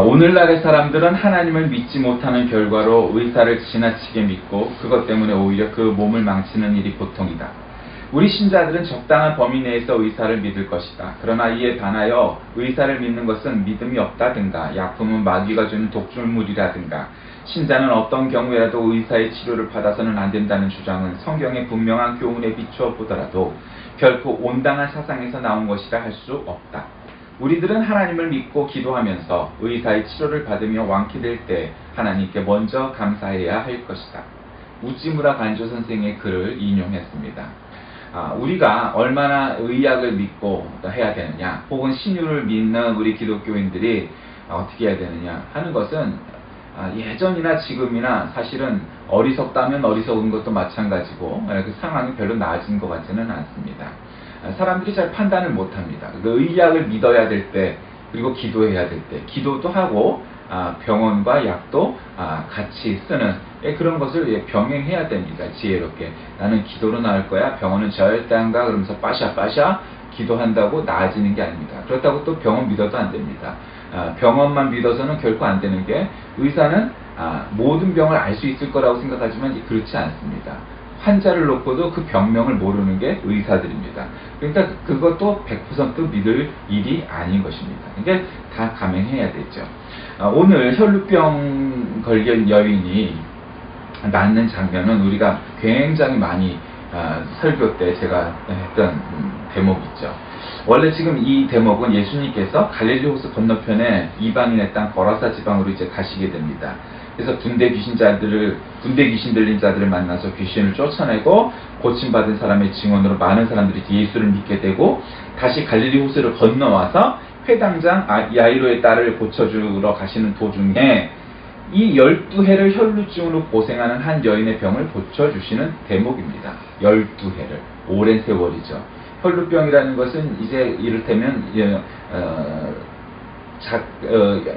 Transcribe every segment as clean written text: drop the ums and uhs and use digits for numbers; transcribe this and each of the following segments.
오늘날의 사람들은 하나님을 믿지 못하는 결과로 의사를 지나치게 믿고 그것 때문에 오히려 그 몸을 망치는 일이 보통이다. 우리 신자들은 적당한 범위 내에서 의사를 믿을 것이다. 그러나 이에 반하여 의사를 믿는 것은 믿음이 없다든가 약품은 마귀가 주는 독줄물이라든가 신자는 어떤 경우에라도 의사의 치료를 받아서는 안 된다는 주장은 성경의 분명한 교훈에 비추어 보더라도 결코 온당한 사상에서 나온 것이라 할 수 없다. 우리들은 하나님을 믿고 기도하면서 의사의 치료를 받으며 완쾌될 때 하나님께 먼저 감사해야 할 것이다. 우찌무라 간조 선생의 글을 인용했습니다. 우리가 얼마나 의학을 믿고 해야 되느냐, 혹은 신유를 믿는 우리 기독교인들이 어떻게 해야 되느냐 하는 것은 예전이나 지금이나 사실은 어리석다면 어리석은 것도 마찬가지고 그 상황이 별로 나아진 것 같지는 않습니다. 사람들이 잘 판단을 못합니다. 의학을 믿어야 될 때, 그리고 기도해야 될 때, 기도도 하고 병원과 약도 같이 쓰는 그런 것을 병행해야 됩니다. 지혜롭게. 나는 기도로 나을 거야, 병원은 절대 안 가, 그러면서 빠샤빠샤 기도한다고 나아지는 게 아닙니다. 그렇다고 또 병원 믿어도 안 됩니다. 병원만 믿어서는 결코 안 되는 게, 의사는 모든 병을 알 수 있을 거라고 생각하지만 그렇지 않습니다. 환자를 놓고도 그 병명을 모르는 게 의사들입니다. 그러니까 그것도 100% 믿을 일이 아닌 것입니다. 그러니까 다 감행해야 되죠. 오늘 혈루병 걸린 여인이 낫는 장면은 우리가 굉장히 많이 설교 때 제가 했던 대목이 있죠. 원래 지금 이 대목은 예수님께서 갈릴리 호수 건너편에 이방인의 땅 거라사 지방으로 이제 가시게 됩니다. 그래서 군대 귀신 들린 자들을 만나서 귀신을 쫓아내고 고침받은 사람의 증언으로 많은 사람들이 예수를 믿게 되고, 다시 갈릴리 호수를 건너와서 회당장 야이로의 딸을 고쳐주러 가시는 도중에 이 12해를 혈루증으로 고생하는 한 여인의 병을 고쳐주시는 대목입니다. 12해를. 오랜 세월이죠. 혈루병이라는 것은 이제 이를테면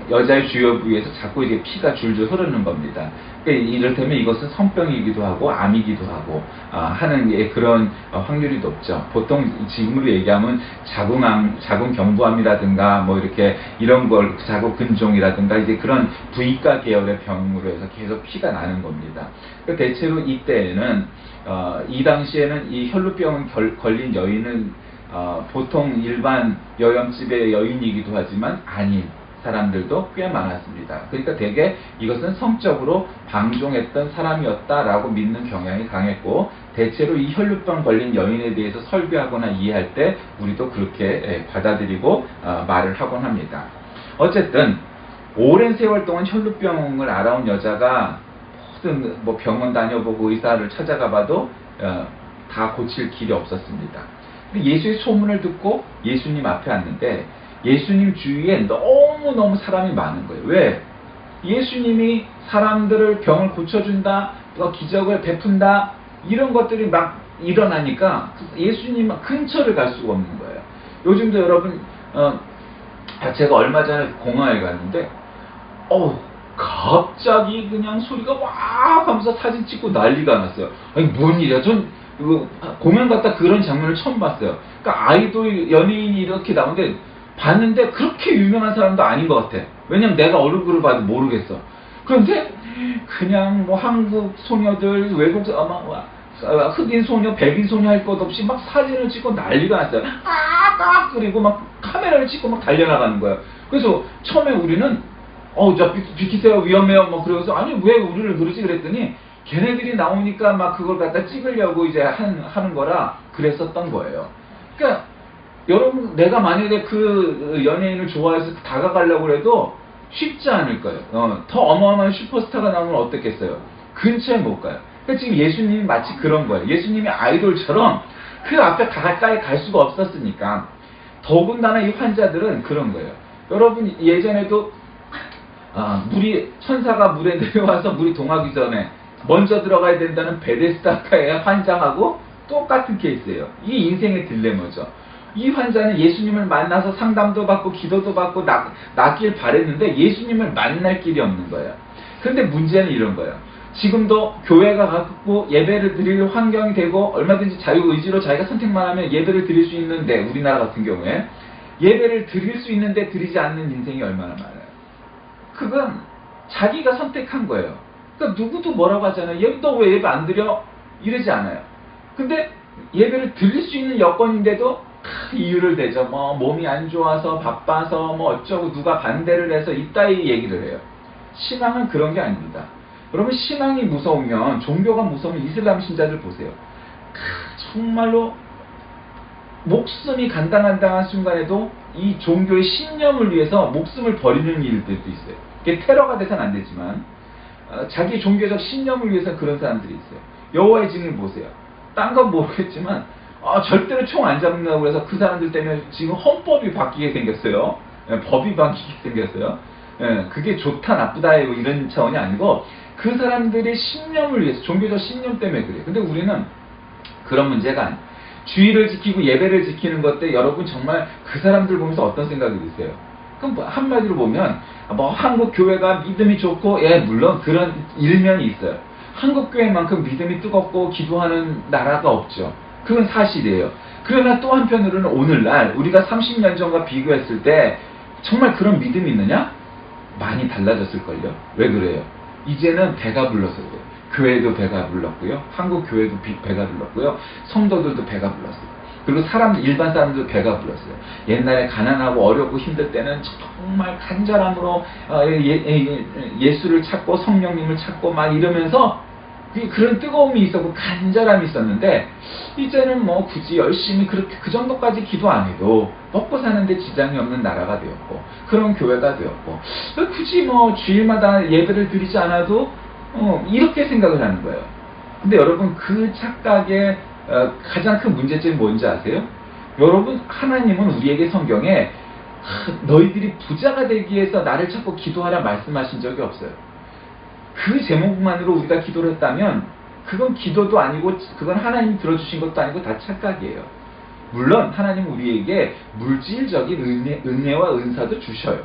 여자의 주요 부위에서 자꾸 이게 피가 줄줄 흐르는 겁니다. 그러니까 이를테면 이것은 성병이기도 하고 암이기도 하고 하는 그런 확률이 높죠. 보통 지금으로 얘기하면 자궁경부암이라든가 뭐 이렇게 이런 걸 자궁근종이라든가 이제 그런 부위과 계열의 병으로 해서 계속 피가 나는 겁니다. 그러니까 대체로 이때에는 이 당시에는 이 혈루병 걸린 여인은 보통 일반 여염집의 여인이기도 하지만 아닌 사람들도 꽤 많았습니다. 그러니까 대개 이것은 성적으로 방종했던 사람이었다라고 믿는 경향이 강했고, 대체로 이 혈루병 걸린 여인에 대해서 설교하거나 이해할 때 우리도 그렇게 받아들이고 말을 하곤 합니다. 어쨌든 오랜 세월 동안 혈루병을 알아온 여자가 무슨 뭐 병원 다녀보고 의사를 찾아가봐도 다 고칠 길이 없었습니다. 예수의 소문을 듣고 예수님 앞에 왔는데 예수님 주위에 너무너무 사람이 많은 거예요. 왜? 예수님이 사람들을 병을 고쳐준다, 기적을 베푼다, 이런 것들이 막 일어나니까 예수님 근처를 갈 수가 없는 거예요. 요즘도 여러분 제가 얼마 전에 공항에 갔는데 갑자기 그냥 소리가 와 하면서 사진 찍고 난리가 났어요. 아니 뭔 일이야? 전 공연 갔다 그런 장면을 처음 봤어요. 그러니까 아이돌 연예인이 이렇게 나오는데 봤는데 그렇게 유명한 사람도 아닌 것 같아. 왜냐면 내가 얼굴을 봐도 모르겠어. 그런데 그냥 뭐 한국 소녀들, 외국 흑인 소녀, 백인 소녀 할 것 없이 막 사진을 찍고 난리가 났어요. 그리고 막 카메라를 찍고 막 달려나가는 거예요. 그래서 처음에 우리는 저 비키세요, 위험해요, 뭐 그러면서 아니 왜 우리를 그러지 그랬더니 걔네들이 나오니까 막 그걸 갖다 찍으려고 이제 하는 거라 그랬었던 거예요. 그러니까 여러분, 내가 만약에 그 연예인을 좋아해서 다가가려고 해도 쉽지 않을 거예요. 더 어마어마한 슈퍼스타가 나오면 어떻겠어요? 근처에 못 가요. 그러니까 지금 예수님이 마치 그런 거예요. 예수님이 아이돌처럼 그 앞에 가까이 갈 수가 없었으니까. 더군다나 이 환자들은 그런 거예요. 여러분, 예전에도 천사가 물에 내려와서 물이 동하기 전에 먼저 들어가야 된다는 베데스다가의 환자하고 똑같은 케이스예요. 이게 인생의 딜레마죠. 이 환자는 예수님을 만나서 상담도 받고 기도도 받고 낫길 바랬는데 예수님을 만날 길이 없는 거예요. 그런데 문제는 이런 거예요. 지금도 교회가 갖고 예배를 드릴 환경이 되고 얼마든지 자유의지로 자기가 선택만 하면 예배를 드릴 수 있는데, 우리나라 같은 경우에 예배를 드릴 수 있는데 드리지 않는 인생이 얼마나 많아요. 그건 자기가 선택한 거예요. 그러니까 누구도 뭐라고 하잖아요. 너 왜 예배 안 드려? 이러지 않아요. 근데 예배를 드릴 수 있는 여건인데도 이유를 대죠. 뭐 몸이 안 좋아서 바빠서 뭐 어쩌고 누가 반대를 해서 이따위 얘기를 해요. 신앙은 그런 게 아닙니다. 여러분, 신앙이 무서우면, 종교가 무서우면 이슬람 신자들 보세요. 정말로 목숨이 간당간당한 순간에도 이 종교의 신념을 위해서 목숨을 버리는 일들도 있어요. 그게 테러가 돼서는 안 되지만 자기 종교적 신념을 위해서 그런 사람들이 있어요. 여호와의 증인 보세요. 딴 건 모르겠지만 절대로 총 안 잡는다고 해서 그 사람들 때문에 지금 헌법이 바뀌게 생겼어요. 법이 바뀌게 생겼어요. 그게 좋다 나쁘다 이런 차원이 아니고 그 사람들의 신념을 위해서, 종교적 신념 때문에 그래요. 근데 우리는 그런 문제가 아니에요. 주의를 지키고 예배를 지키는 것 때 여러분 정말 그 사람들 보면서 어떤 생각이 드세요? 그럼 뭐 한마디로 보면 뭐 한국 교회가 믿음이 좋고, 물론 그런 일면이 있어요. 한국 교회만큼 믿음이 뜨겁고 기도하는 나라가 없죠. 그건 사실이에요. 그러나 또 한편으로는 오늘날 우리가 30년 전과 비교했을 때 정말 그런 믿음이 있느냐? 많이 달라졌을걸요. 왜 그래요? 이제는 배가 불러서 그래요. 교회도 배가 불렀고요. 한국 교회도 배가 불렀고요. 성도들도 배가 불렀어요. 그리고 일반 사람들도 배가 불렀어요. 옛날에 가난하고 어렵고 힘들 때는 정말 간절함으로 예수를 찾고 성령님을 찾고 막 이러면서 그런 뜨거움이 있었고 간절함이 있었는데, 이제는 뭐 굳이 열심히 그렇게 그 정도까지 기도 안 해도 먹고 사는데 지장이 없는 나라가 되었고, 그런 교회가 되었고, 굳이 뭐 주일마다 예배를 드리지 않아도 이렇게 생각을 하는 거예요. 근데 여러분, 그 착각의 가장 큰 문제점이 뭔지 아세요? 여러분, 하나님은 우리에게 성경에 너희들이 부자가 되기 위해서 나를 찾고 기도하라 말씀하신 적이 없어요. 그 제목만으로 우리가 기도를 했다면 그건 기도도 아니고, 그건 하나님이 들어주신 것도 아니고 다 착각이에요. 물론 하나님은 우리에게 물질적인 은혜와 은사도 주셔요.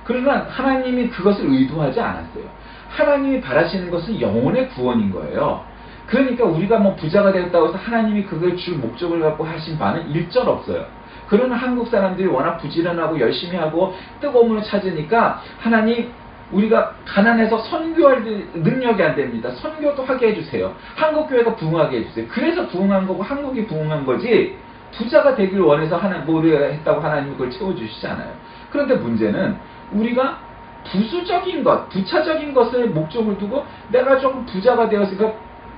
그러나 하나님이 그것을 의도하지 않았어요. 하나님이 바라시는 것은 영혼의 구원인 거예요. 그러니까 우리가 뭐 부자가 되었다고 해서 하나님이 그걸 줄 목적을 갖고 하신 바는 일절 없어요. 그러나 한국 사람들이 워낙 부지런하고 열심히 하고 뜨거움을 찾으니까 하나님, 우리가 가난해서 선교할 능력이 안 됩니다. 선교도 하게 해주세요. 한국 교회가 부흥하게 해주세요. 그래서 부흥한 거고 한국이 부흥한 거지, 부자가 되길 원해서 뭐를 했다고 하나님이 그걸 채워주시지 않아요. 그런데 문제는 우리가 부수적인 것, 부차적인 것을 목적을 두고 내가 조금 부자가 되었으니까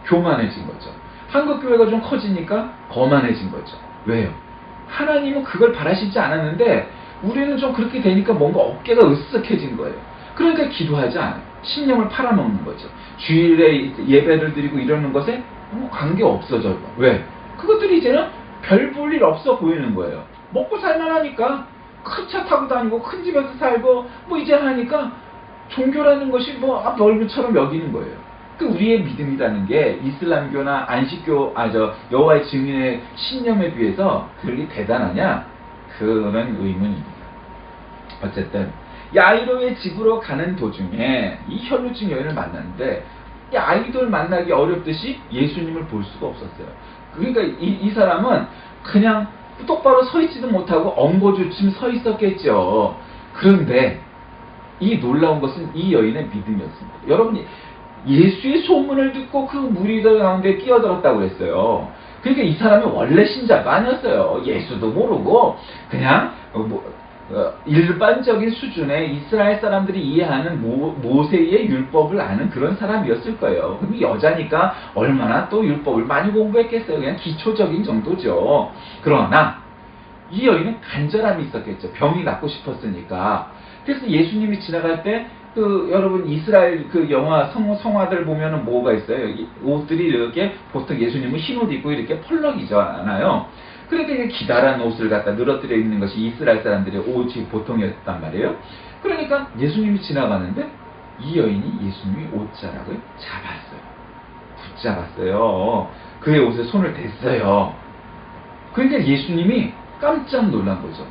교만해진 거죠. 한국 교회가 좀 커지니까 거만해진 거죠. 왜요? 하나님은 그걸 바라시지 않았는데 우리는 좀 그렇게 되니까 뭔가 어깨가 으쓱해진 거예요. 그러니까 기도하지 않아요. 신념을 팔아먹는 거죠. 주일에 예배를 드리고 이러는 것에 관계 없어져요. 왜? 그것들이 이제는 별 볼 일 없어 보이는 거예요. 먹고 살만하니까 큰 차 타고 다니고 큰 집에서 살고 뭐 이제 하니까 종교라는 것이 뭐 얼굴처럼 여기는 거예요. 그 우리의 믿음이라는 게 이슬람교나 안식교, 여호와의 증인의 신념에 비해서 그렇게 대단하냐? 그런 의문입니다. 어쨌든 야이로의 집으로 가는 도중에 이 혈루증 여인을 만났는데, 이 아이돌 만나기 어렵듯이 예수님을 볼 수가 없었어요. 그러니까 이 사람은 그냥 똑바로 서 있지도 못하고 엉거주춤 서 있었겠죠. 그런데 이 놀라운 것은 이 여인의 믿음이었습니다. 여러분이 예수의 소문을 듣고 그 무리들 가운데 끼어들었다고 했어요. 그러니까 이 사람이 원래 신자가 아니었어요. 예수도 모르고 그냥 일반적인 수준의 이스라엘 사람들이 이해하는 모세의 율법을 아는 그런 사람이었을 거예요. 근데 여자니까 얼마나 또 율법을 많이 공부했겠어요. 그냥 기초적인 정도죠. 그러나 이 여인은 간절함이 있었겠죠. 병이 낫고 싶었으니까. 그래서 예수님이 지나갈 때 여러분 이스라엘 그 성화들 보면은 뭐가 있어요? 옷들이 이렇게 보통 예수님은 흰 옷 입고 이렇게 펄럭이잖아요. 그런데 기다란 옷을 갖다 늘어뜨려 입는 것이 이스라엘 사람들의 옷이 보통이었단 말이에요. 그러니까 예수님이 지나가는데 이 여인이 예수님이 옷자락을 잡았어요. 붙잡았어요. 그의 옷에 손을 댔어요. 그러니까 예수님이 깜짝 놀란 거죠.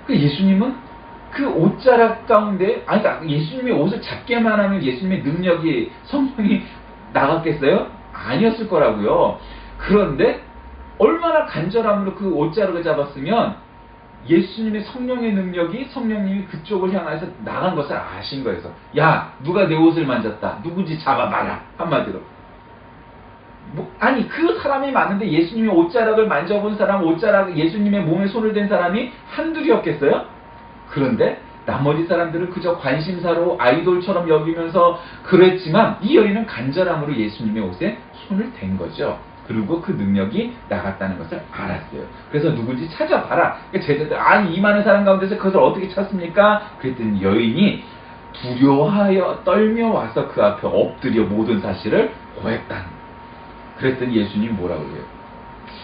그 예수님은 그 옷자락 가운데, 그러니까 예수님이 옷을 잡게만 하면 예수님의 능력이, 성령이 나갔겠어요? 아니었을 거라고요. 그런데 얼마나 간절함으로 그 옷자락을 잡았으면 예수님의 성령의 능력이 성령님이 그쪽을 향해서 나간 것을 아신 거예요. 야, 누가 내 옷을 만졌다. 누구지 잡아봐라. 한마디로. 아니 그 사람이 많은데 예수님의 옷자락을 만져본 사람, 옷자락 예수님의 몸에 손을 댄 사람이 한둘이었겠어요? 그런데 나머지 사람들은 그저 관심사로 아이돌처럼 여기면서 그랬지만 이 여인은 간절함으로 예수님의 옷에 손을 댄 거죠. 그리고 그 능력이 나갔다는 것을 알았어요. 그래서 누군지 찾아봐라. 제자들 아니 이 많은 사람 가운데서 그것을 어떻게 찾습니까? 그랬더니 여인이 두려워하여 떨며 와서 그 앞에 엎드려 모든 사실을 고했다는 거예요. 그랬더니 예수님이 뭐라고 그래요?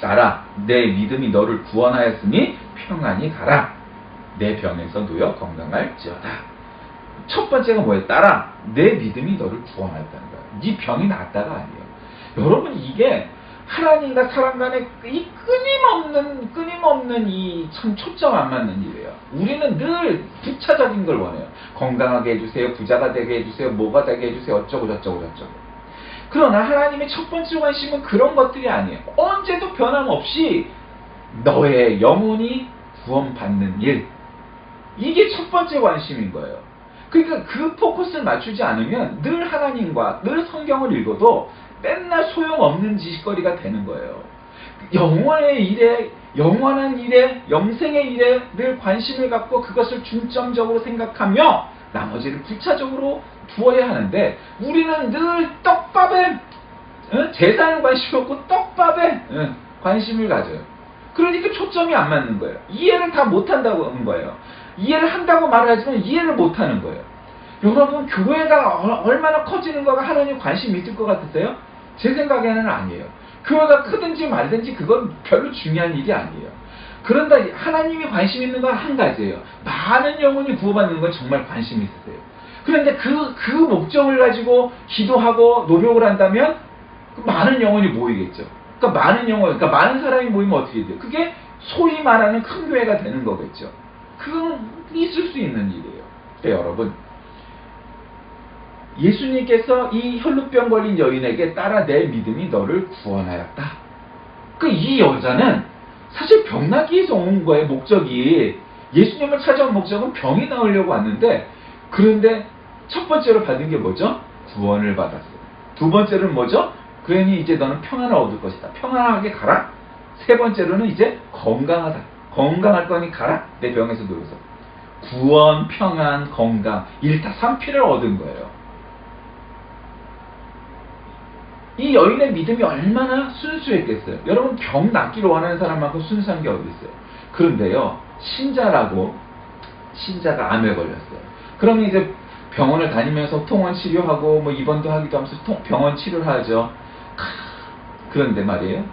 딸아, 내 믿음이 너를 구원하였으니 평안히 가라. 내 병에서 놓여 건강할지어다. 첫 번째가 뭐예요? 딸아, 내 믿음이 너를 구원하였다는 거예요. 네 병이 낫다가 아니에요. 여러분 이게 하나님과 사람 간의 이 끊임없는 이 참 초점 안 맞는 일이에요. 우리는 늘 부차적인 걸 원해요. 건강하게 해주세요. 부자가 되게 해주세요. 뭐가 되게 해주세요. 어쩌고 저쩌고. 그러나 하나님의 첫 번째 관심은 그런 것들이 아니에요. 언제도 변함없이 너의 영혼이 구원받는 일. 이게 첫 번째 관심인 거예요. 그러니까 그 포커스를 맞추지 않으면 늘 하나님과 늘 성경을 읽어도 맨날 소용없는 지식거리가 되는 거예요. 영원의 일에, 영원한 일에, 영생의 일에 늘 관심을 갖고 그것을 중점적으로 생각하며 나머지를 부차적으로 두어야 하는데 우리는 늘 떡밥에 제사에 관심 없고 떡밥에 관심을 가져요. 그러니까 초점이 안 맞는 거예요. 이해를 다 못한다고 하는 거예요. 이해를 한다고 말하지만 이해를 못하는 거예요. 여러분 교회가 얼마나 커지는 거가 하나님 관심 있을 것 같으세요? 제 생각에는 아니에요. 교회가 크든지 말든지 그건 별로 중요한 일이 아니에요. 그런다 하나님이 관심 있는 건 한 가지예요. 많은 영혼이 구원받는 건 정말 관심 있으세요. 그런데 그 목적을 가지고 기도하고 노력을 한다면 많은 영혼이 모이겠죠. 그러니까 많은 사람이 모이면 어떻게 돼요? 그게 소위 말하는 큰 교회가 되는 거겠죠. 그건 있을 수 있는 일이에요. 그러니까 여러분 예수님께서 이 혈루병 걸린 여인에게 따라 내 믿음이 너를 구원하였다. 이 여자는 사실 병나기 위해서 온 거예요. 목적이 예수님을 찾아온 목적은 병이 나으려고 왔는데 그런데 첫 번째로 받은 게 뭐죠? 구원을 받았어요. 두 번째로는 뭐죠? 그러니 이제 너는 평안을 얻을 것이다. 평안하게 가라. 세 번째로는 이제 건강하다. 건강할 거니 가라. 내 병에서 누워서 구원, 평안, 건강 일타삼피를 얻은 거예요. 이 여인의 믿음이 얼마나 순수했겠어요. 여러분 병 낫기를 원하는 사람만큼 순수한 게 어디 있어요. 그런데요 신자가 암에 걸렸어요. 그러면 이제 병원을 다니면서 통원 치료하고 뭐 입원도 하기도 하면서 병원 치료를 하죠. 그런데 말이에요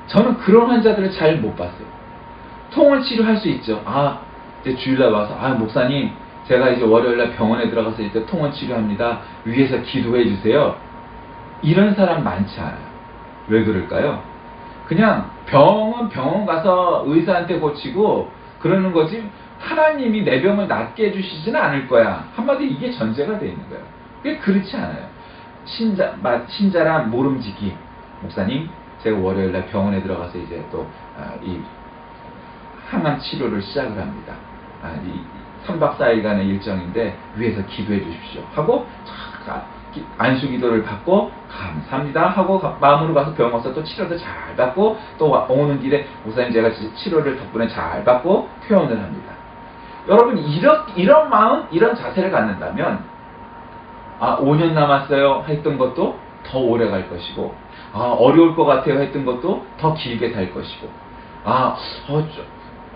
저는 그런 환자들을 잘 못 봤어요. 통원 치료할 수 있죠. 이제 주일날 와서 목사님 제가 이제 월요일날 병원에 들어가서 이제 통원 치료합니다. 위에서 기도해 주세요. 이런 사람 많지 않아요. 왜 그럴까요? 그냥 병은 병원 가서 의사한테 고치고 그러는 거지 하나님이 내 병을 낫게 해주시지는 않을 거야. 한마디 이게 전제가 되어 있는 거예요. 그게 그렇지 않아요. 신자란 모름지기 목사님 제가 월요일날 병원에 들어가서 이제 또 이 항암 치료를 시작을 합니다. 3박 4일간의 일정인데 위에서 기도해 주십시오 하고 안수기도를 받고 감사합니다 하고 마음으로 가서 병원 가서 또 치료도 잘 받고 또 오는 길에 목사님 제가 치료를 덕분에 잘 받고 퇴원을 합니다. 여러분 이런 마음 이런 자세를 갖는다면 5년 남았어요 했던 것도 더 오래 갈 것이고 어려울 것 같아요 했던 것도 더 길게 살 것이고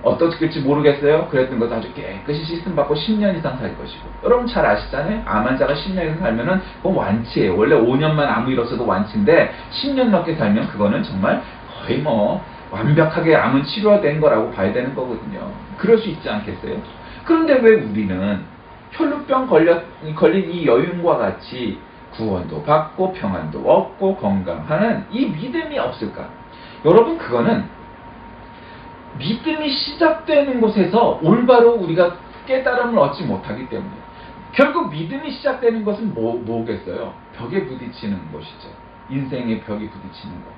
어떻게 모르겠어요 그랬던 것도 아주 깨끗이 시스템 받고 10년 이상 살 것이고 여러분 잘 아시잖아요. 암 환자가 10년 이상 살면은 그건 완치예요. 원래 5년만 아무 일 없어도 완치인데 10년 넘게 살면 그거는 정말 거의 뭐 완벽하게 암은 치료된 거라고 봐야 되는 거거든요. 그럴 수 있지 않겠어요? 그런데 왜 우리는 혈루병 걸린 이 여인과 같이 구원도 받고 평안도 얻고 건강하는 이 믿음이 없을까? 여러분 그거는 믿음이 시작되는 곳에서 올바로 우리가 깨달음을 얻지 못하기 때문에 결국 믿음이 시작되는 것은 뭐겠어요? 벽에 부딪히는 것이죠. 인생의 벽에 부딪히는 것.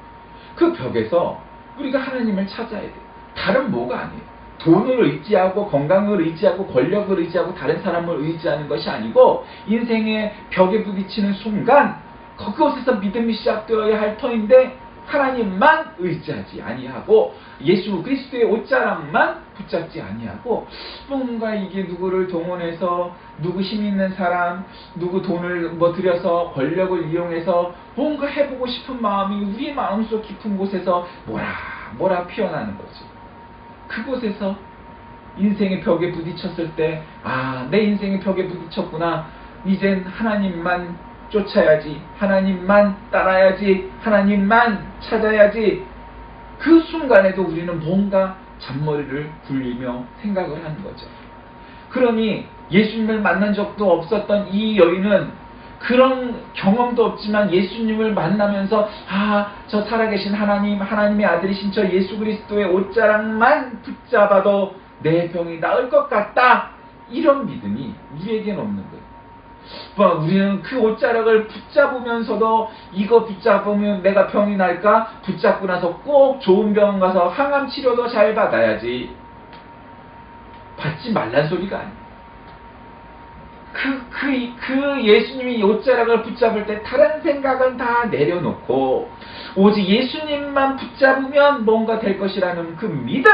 그 벽에서 우리가 하나님을 찾아야 돼요. 다른 뭐가 아니에요. 돈을 의지하고 건강을 의지하고 권력을 의지하고 다른 사람을 의지하는 것이 아니고 인생의 벽에 부딪히는 순간 그것에서 믿음이 시작되어야 할 터인데 하나님만 의지하지 아니하고 예수 그리스도의 옷자락만 붙잡지 아니하고 뭔가 이게 누구를 동원해서 누구 힘 있는 사람 누구 돈을 들여서 권력을 이용해서 뭔가 해보고 싶은 마음이 우리의 마음속 깊은 곳에서 뭐라 피어나는 거죠. 그곳에서 인생의 벽에 부딪혔을 때 내 인생의 벽에 부딪혔구나. 이젠 하나님만 쫓아야지. 하나님만 따라야지. 하나님만 찾아야지. 그 순간에도 우리는 뭔가 잔머리를 굴리며 생각을 하는 거죠. 그러니 예수님을 만난 적도 없었던 이 여인은 그런 경험도 없지만 예수님을 만나면서 저 살아계신 하나님의 아들이신 저 예수 그리스도의 옷자락만 붙잡아도 내 병이 나을 것 같다. 이런 믿음이 우리에게는 없는 거예요. 우리는 그 옷자락을 붙잡으면서도 이거 붙잡으면 내가 병이 날까? 붙잡고 나서 꼭 좋은 병원 가서 항암 치료도 잘 받아야지. 받지 말란 소리가 아니에요. 그 예수님이 옷자락을 붙잡을 때 다른 생각은 다 내려놓고 오직 예수님만 붙잡으면 뭔가 될 것이라는 그 믿음,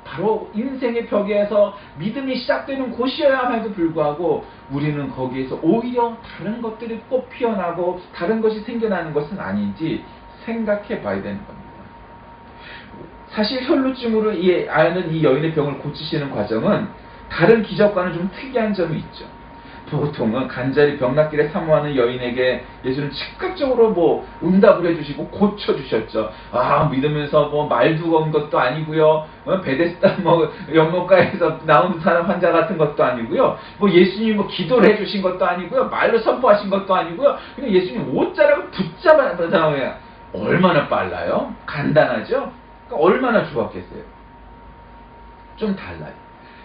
바로 인생의 벽에서 믿음이 시작되는 곳이어야함에도 불구하고 우리는 거기에서 오히려 다른 것들이 꼭 피어나고 다른 것이 생겨나는 것은 아닌지 생각해 봐야 되는 겁니다. 사실 혈루증으로 앓는 이 여인의 병을 고치시는 과정은 다른 기적과는 좀 특이한 점이 있죠. 보통은 간절히 병낫기를 사모하는 여인에게 예수는 즉각적으로 응답을 해주시고 고쳐주셨죠. 믿으면서 말도 건 것도 아니고요. 베데스다 연못가에서 나온 사람 환자 같은 것도 아니고요. 예수님이 기도를 해주신 것도 아니고요. 말로 선포하신 것도 아니고요. 그냥 예수님 옷자락을 붙잡은 상황에 얼마나 빨라요? 간단하죠? 그러니까 얼마나 좋았겠어요? 좀 달라요.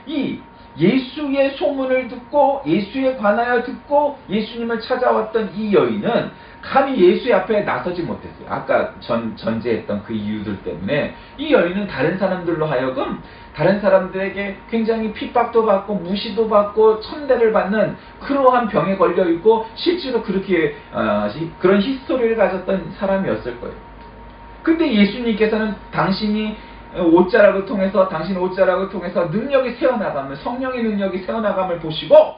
이 예수의 소문을 듣고 예수에 관하여 듣고 예수님을 찾아왔던 이 여인은 감히 예수 앞에 나서지 못했어요. 아까 전제했던 그 이유들 때문에 이 여인은 다른 사람들로 하여금 다른 사람들에게 굉장히 핍박도 받고 무시도 받고 천대를 받는 그러한 병에 걸려 있고 실제로 그렇게 그런 히스토리를 가졌던 사람이었을 거예요. 근데 예수님께서는 당신의 옷자락을 통해서 능력이 새어나감을, 성령의 능력이 새어나감을 보시고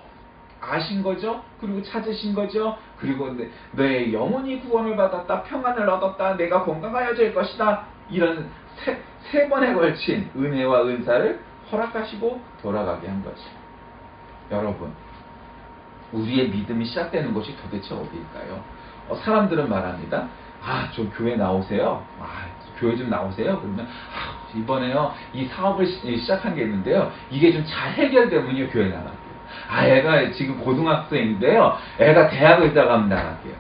아신 거죠. 그리고 찾으신 거죠. 그리고 내 영혼이 구원을 받았다, 평안을 얻었다, 내가 건강하여질 것이다, 이런 세 번에 걸친 은혜와 은사를 허락하시고 돌아가게 한 거죠. 여러분, 우리의 믿음이 시작되는 곳이 도대체 어디일까요? 사람들은 말합니다. 좀 교회 나오세요. 교회 좀 나오세요. 그러면 이번에요 이 사업을 시작한 게 있는데요, 이게 좀 잘 해결되면요 교회 나갈게요. 애가 지금 고등학생인데요, 애가 대학을 들어가면 나갈게요.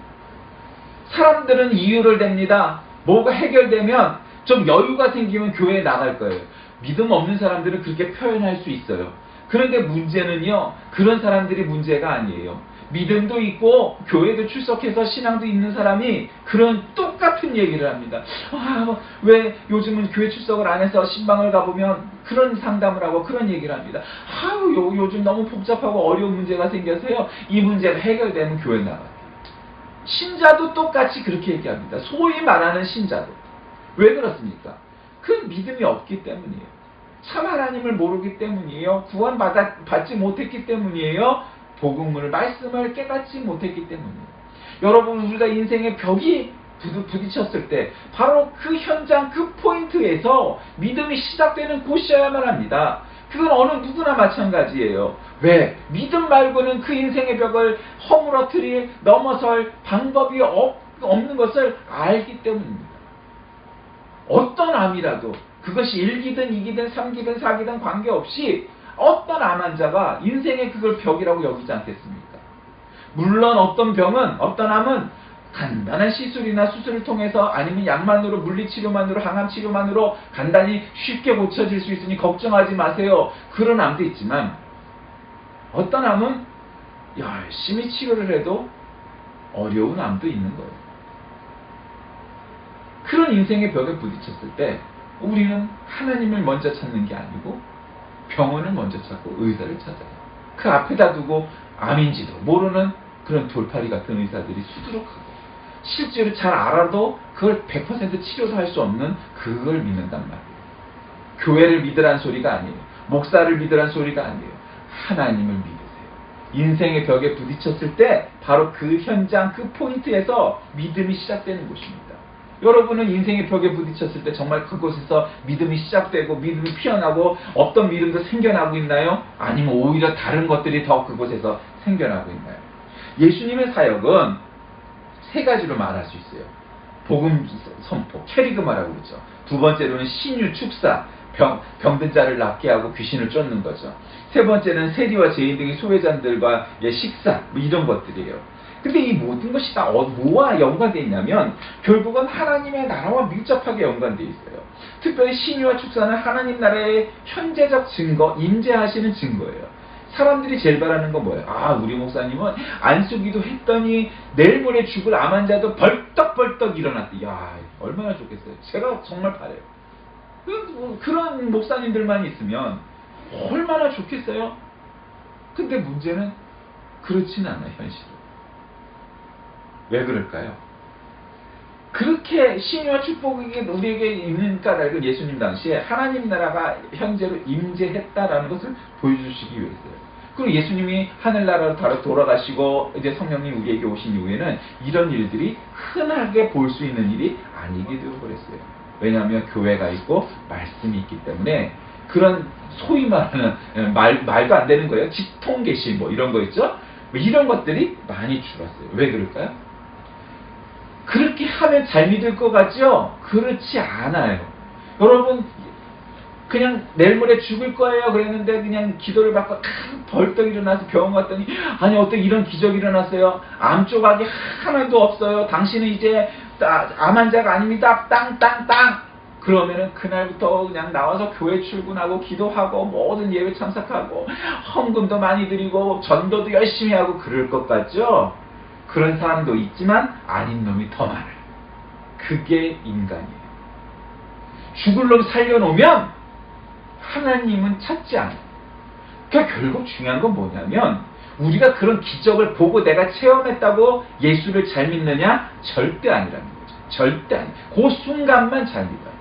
사람들은 이유를 댑니다. 뭐가 해결되면 좀 여유가 생기면 교회에 나갈 거예요. 믿음 없는 사람들은 그렇게 표현할 수 있어요. 그런데 문제는요, 그런 사람들이 문제가 아니에요. 믿음도 있고 교회도 출석해서 신앙도 있는 사람이 그런 똑같은 얘기를 합니다. 왜 요즘은 교회 출석을 안 해서 신방을 가보면 그런 상담을 하고 그런 얘기를 합니다. 요즘 너무 복잡하고 어려운 문제가 생겨서요, 이 문제가 해결되면 교회 나가요. 신자도 똑같이 그렇게 얘기합니다. 소위 말하는 신자도. 왜 그렇습니까? 그 믿음이 없기 때문이에요. 참 하나님을 모르기 때문이에요. 구원받지 못했기 때문이에요. 복음을, 말씀을 깨닫지 못했기 때문이에요. 여러분, 우리가 인생의 벽이 부딪혔을 때 바로 그 현장, 그 포인트에서 믿음이 시작되는 곳이어야만 합니다. 그건 어느 누구나 마찬가지예요. 왜? 믿음 말고는 그 인생의 벽을 허물어뜨릴, 넘어설 방법이 없는 것을 알기 때문입니다. 어떤 암이라도 그것이 1기든 2기든 3기든 4기든 관계없이 어떤 암 환자가 인생의 그걸 벽이라고 여기지 않겠습니까? 물론 어떤 암은 간단한 시술이나 수술을 통해서 아니면 약만으로, 물리치료만으로, 항암치료만으로 간단히 쉽게 고쳐질 수 있으니 걱정하지 마세요. 그런 암도 있지만 어떤 암은 열심히 치료를 해도 어려운 암도 있는 거예요. 그런 인생의 벽에 부딪혔을 때 우리는 하나님을 먼저 찾는 게 아니고 병원을 먼저 찾고 의사를 찾아요. 그 앞에다 두고 암인지도 모르는 그런 돌팔이 같은 의사들이 수두룩하고 실제로 잘 알아도 그걸 100% 치료도 할 수 없는 그걸 믿는단 말이에요. 교회를 믿으란 소리가 아니에요. 목사를 믿으란 소리가 아니에요. 하나님을 믿으세요. 인생의 벽에 부딪혔을 때 바로 그 현장, 그 포인트에서 믿음이 시작되는 곳입니다. 여러분은 인생의 벽에 부딪혔을 때 정말 그곳에서 믿음이 시작되고 믿음이 피어나고 어떤 믿음도 생겨나고 있나요? 아니면 오히려 다른 것들이 더 그곳에서 생겨나고 있나요? 예수님의 사역은 세 가지로 말할 수 있어요. 복음 선포, 캐리그마라고 그러죠. 두 번째로는 신유 축사, 병든 자를 낫게 하고 귀신을 쫓는 거죠. 세 번째는 세리와 죄인 등의 소외자들과의 식사, 뭐 이런 것들이에요. 근데 이 모든 것이 다 뭐와 연관되어 있냐면 결국은 하나님의 나라와 밀접하게 연관되어 있어요. 특별히 신유와 축사는 하나님 나라의 현재적 증거, 임재하시는 증거예요. 사람들이 제일 바라는 건 뭐예요? 아, 우리 목사님은 안수기도 했더니 내일 모레 죽을 암 환자도 벌떡벌떡 일어났대. 야, 얼마나 좋겠어요. 제가 정말 바래요. 그런 목사님들만 있으면 얼마나 좋겠어요. 근데 문제는 그렇진 않아요, 현실은. 왜 그럴까요? 그렇게 신유와 축복이 우리에게 있는 까닭은 예수님 당시에 하나님 나라가 현재로 임재했다라는 것을 보여주시기 위해서요. 그리고 예수님이 하늘나라로 다시 돌아가시고 이제 성령님 우리에게 오신 이후에는 이런 일들이 흔하게 볼 수 있는 일이 아니게 되어버렸어요. 왜냐하면 교회가 있고 말씀이 있기 때문에 그런 소위 말하는 말도 안 되는 거예요. 직통계시 뭐 이런 거 있죠? 이런 것들이 많이 줄었어요. 왜 그럴까요? 그렇게 하면 잘 믿을 것 같죠? 그렇지 않아요. 여러분 그냥 내일 모레 죽을 거예요 그랬는데 그냥 기도를 받고 벌떡 일어나서 병원 갔더니 아니 어떻게 이런 기적이 일어났어요? 암 조각이 하나도 없어요. 당신은 이제 암 환자가 아닙니다. 땅땅땅. 그러면은 그날부터 그냥 나와서 교회 출근하고 기도하고 모든 예배 참석하고 헌금도 많이 드리고 전도도 열심히 하고 그럴 것 같죠? 그런 사람도 있지만 아닌 놈이 더 많아요. 그게 인간이에요. 죽을 놈 살려놓으면 하나님은 찾지 않아요. 그러니까 결국 중요한 건 뭐냐면 우리가 그런 기적을 보고 내가 체험했다고 예수를 잘 믿느냐? 절대 아니라는 거죠. 절대 아니에요. 그 순간만 잘 믿어요.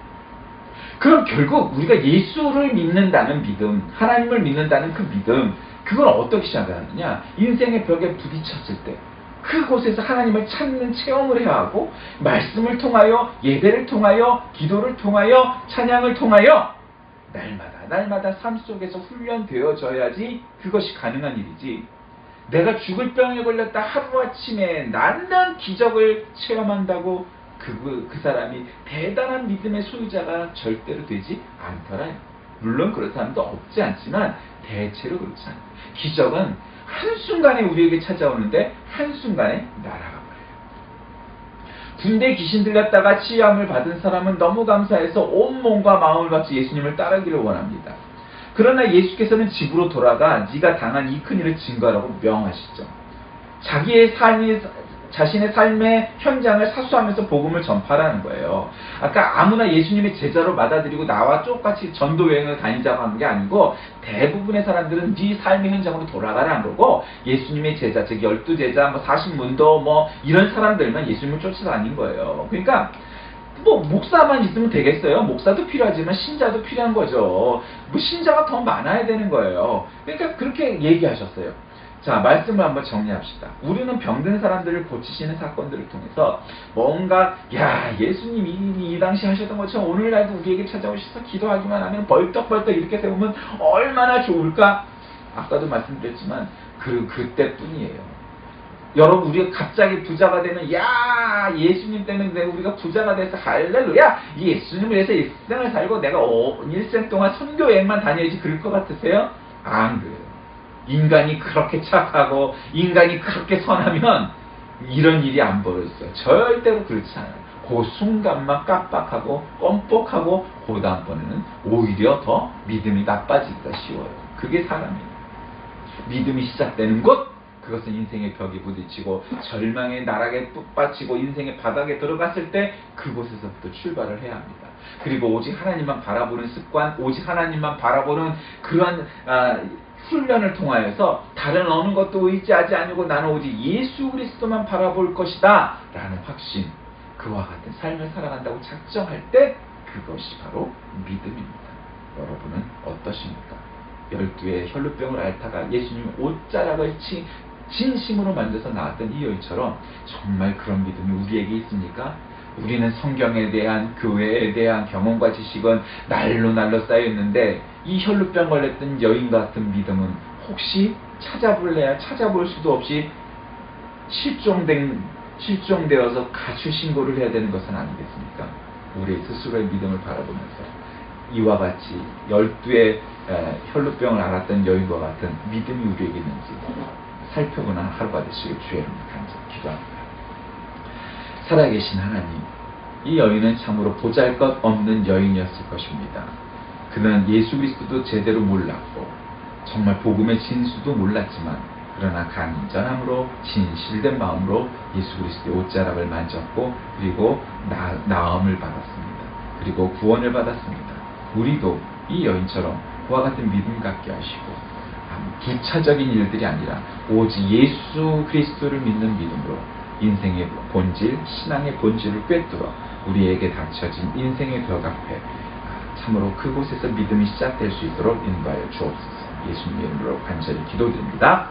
그럼 결국 우리가 예수를 믿는다는 믿음, 하나님을 믿는다는 그 믿음, 그걸 어떻게 시작하느냐? 인생의 벽에 부딪혔을 때 그곳에서 하나님을 찾는 체험을 해야 하고 말씀을 통하여 예배를 통하여 기도를 통하여 찬양을 통하여 날마다 삶 속에서 훈련되어져야지 그것이 가능한 일이지. 내가 죽을 병에 걸렸다 하루아침에 낫는 기적을 체험한다고 그 사람이 대단한 믿음의 소유자가 절대로 되지 않더라요. 물론 그런 사람도 없지 않지만 대체로 그렇지 않아요. 기적은 한순간에 우리에게 찾아오는데 한순간에 날아가 버려요. 군대 귀신 들렸다가 치유함을 받은 사람은 너무 감사해서 온몸과 마음을 바쳐 예수님을 따르기를 원합니다. 그러나 예수께서는 집으로 돌아가 네가 당한 이 큰일을 증거하라고 명하시죠. 자신의 삶의 현장을 사수하면서 복음을 전파라는 거예요. 아까 아무나 예수님의 제자로 받아들이고 나와 똑같이 전도 여행을 다니자고 하는 게 아니고 대부분의 사람들은 네 삶의 현장으로 돌아가라는 거고 예수님의 제자, 즉 12제자, 40문도 이런 사람들만 예수님을 쫓아다닌 거예요. 그러니까 목사만 있으면 되겠어요? 목사도 필요하지만 신자도 필요한 거죠. 신자가 더 많아야 되는 거예요. 그러니까 그렇게 얘기하셨어요. 자, 말씀을 한번 정리합시다. 우리는 병든 사람들을 고치시는 사건들을 통해서 뭔가 예수님이 이 당시 하셨던 것처럼 오늘날도 우리에게 찾아오셔서 기도하기만 하면 벌떡벌떡 이렇게 세우면 얼마나 좋을까? 아까도 말씀드렸지만 그때뿐이에요. 여러분 우리가 갑자기 부자가 되면 예수님 때문에 우리가 부자가 돼서 할렐루야 예수님을 위해서 일생을 살고 내가 일생 동안 선교 여행만 다녀야지 그럴 것 같으세요? 안 그래요. 인간이 그렇게 착하고 인간이 그렇게 선하면 이런 일이 안 벌어졌어요. 절대로 그렇지 않아요. 그 순간만 깜빡하고 껌뻑하고 그 다음번에는 오히려 더 믿음이 나빠지기가 쉬워요. 그게 사람이에요. 믿음이 시작되는 곳, 그것은 인생의 벽에 부딪히고 절망의 나락에 뚝 빠치고 인생의 바닥에 들어갔을 때 그곳에서부터 출발을 해야 합니다. 그리고 오직 하나님만 바라보는 습관, 오직 하나님만 바라보는 그러한 훈련을 통하여서 다른 어느 것도 의지하지 아니고 나는 오직 예수 그리스도만 바라볼 것이다 라는 확신, 그와 같은 삶을 살아간다고 작정할 때 그것이 바로 믿음입니다. 여러분은 어떠십니까? 12의 혈루병을 앓다가 예수님 옷자락을 진심으로 만져서 나왔던 이 여인처럼 정말 그런 믿음이 우리에게 있습니까? 우리는 성경에 대한, 교회에 대한 경험과 지식은 날로 쌓여있는데 이 혈루병 걸렸던 여인 같은 믿음은 혹시 찾아볼래야 찾아볼 수도 없이 실종되어서 가출 신고를 해야 되는 것은 아니겠습니까? 우리 스스로의 믿음을 바라보면서 이와 같이 12의 혈루병을 앓았던 여인과 같은 믿음이 우리에게 있는지 살펴보는 하루가 되시길 주의 이름으로 간절히 기도합니다. 살아계신 하나님, 이 여인은 참으로 보잘것없는 여인이었을 것입니다. 그는 예수 그리스도도 제대로 몰랐고 정말 복음의 진수도 몰랐지만 그러나 간절함으로 진실된 마음으로 예수 그리스도의 옷자락을 만졌고 그리고 나음을 받았습니다. 그리고 구원을 받았습니다. 우리도 이 여인처럼 그와 같은 믿음 갖게 하시고 부차적인 일들이 아니라 오직 예수 그리스도를 믿는 믿음으로 인생의 본질, 신앙의 본질을 꿰뚫어 우리에게 닥쳐진 인생의 벽 앞에 참으로 그곳에서 믿음이 시작될 수 있도록 인도하여 주옵소서. 예수님 이름으로 간절히 기도드립니다.